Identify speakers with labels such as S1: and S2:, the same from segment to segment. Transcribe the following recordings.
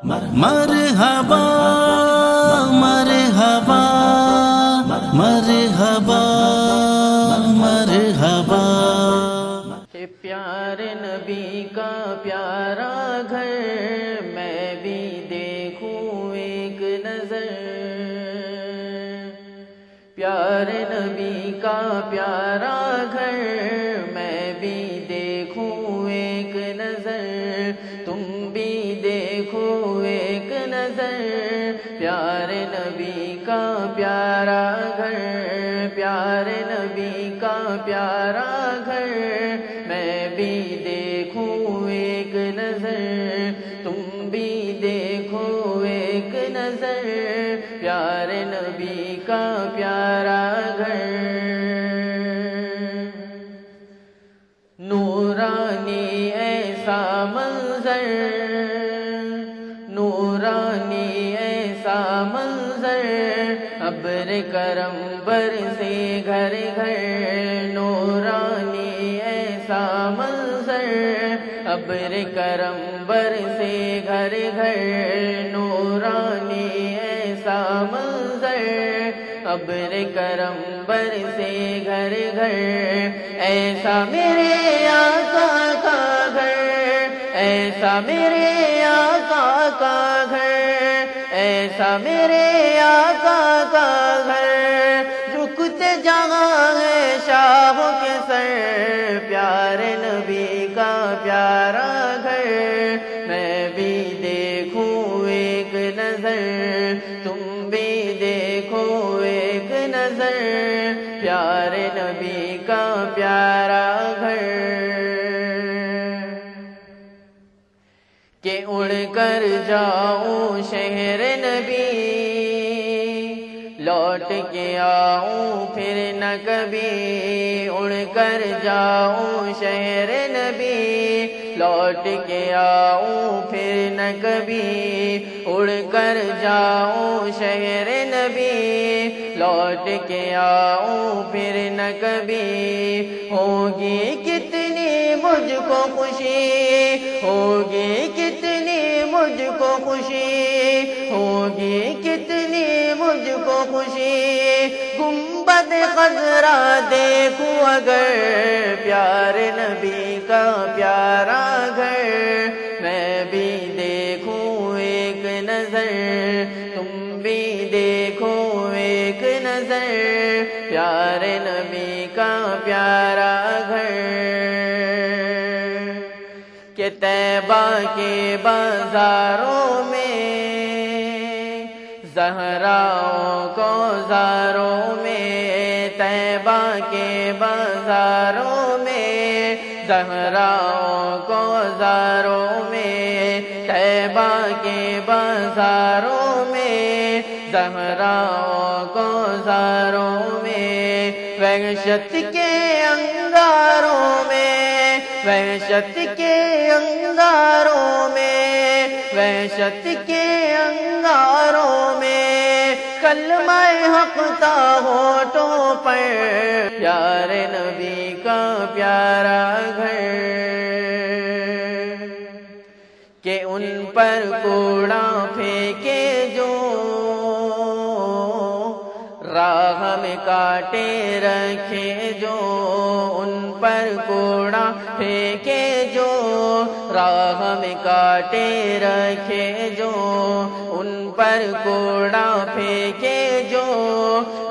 S1: مرحبا مرحبا مرحبا مرحبا
S2: پیارے نبی کا پیارا گھر میں بھی دیکھوں ایک نظر، پیارے نبی کا پیارا گھر میں بھی دیکھوں ایک نظر، تم بھی دیکھو ایک نظر، پیارے نبی کا پیارا گھر، پیارے نبی کا پیارا گھر میں بھی دیکھوں ایک نظر، تم بھی دیکھو ایک نظر، پیارے نبی کا پیارا گھر۔ نورانی ایسا منظر، نورانی ایسا منظر، ابر کرم برسے گھر گھر، نورانی ایسا منظر، ابر کرم برسے گھر گھر، نورانی ایسا منظر، ابر کرم برسے گھر گھر، ایسا میرے آقا کا گھر، ایسا میرے آقا کا گھر، ایسا میرے آقا کا گھر، جھکتے جہاں ہے شاہوں کے سر، پیارے نبی کا پیارا گھر میں بھی دیکھوں ایک نظر، تم بھی دیکھو ایک نظر، پیارے نبی کا پیارا گھر۔ کہ اڑ کر جاؤں شہر نبی، لوٹ کے آؤں پھر نہ کبھی، اڑ کر جاؤں شہر نبی، لوٹ کے آؤں پھر نہ کبھی، اڑ کر جاؤں شہر نبی، لوٹ کے آؤں پھر نہ کبھی، ہوگی کتنی مجھ کو خوشی، ہوگی کتنی مجھ کو خوشی، ہوگی کتنی مجھ کو خوشی، گنبد خضرا دیکھوں اگر، پیارے نبی کا پیارا گھر میں بھی دیکھوں ایک نظر، تم بھی دیکھو ایک نظر، پیارے نبی کا پیارا گھر۔ کہ طیبہ کے بازاروں میں، زہراؤں کو زاروں میں، طیبہ کے بازاروں میں، زہراؤں کو زاروں میں، طیبہ کے بازاروں میں، زہراؤں کو زاروں میں، وحشت کے انگاروں میں، وحشت کے انگاروں میں، وحشت کے انگاروں میں، کلمہ حق تھا ہونٹوں پر، پیارے نبی کا پیارا گھر۔ کہ ان پر کوڑا پھینکے جو، راہ میں کانٹے رکھے جو، ان پر کوڑا پھینکے جو، راہ میں کانٹے رکھے جو، ان پر کوڑا پھینکے جو،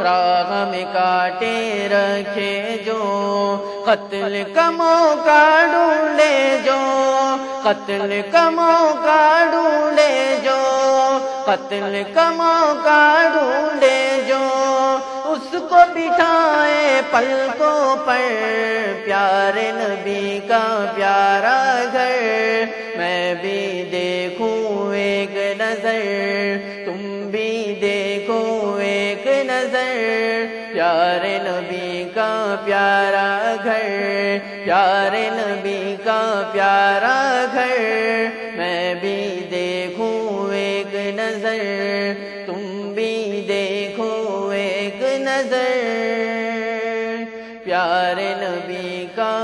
S2: راہ میں کانٹے رکھے جو، قتل کا موقع ڈھونڈے جو، قتل کا موقع ڈھونڈے جو، قتل کا موقع ڈھونڈے جو، اس کو بٹھائے پلکوں پر، پیارے نبی کا پیارا گھر میں بھی دیکھوں ایک نظر، تم بھی دیکھو ایک نظر، پیارے نبی کا پیارا گھر، پیارے نبی کا پیارا گھر میں بھی دیکھوں ایک نظر، تم بھی دیکھو ایک نظر، پیارے نبی کا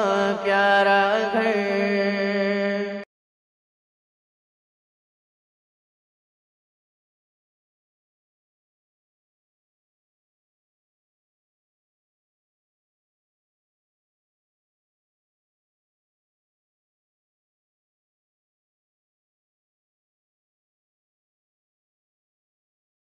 S2: پیارا گھر۔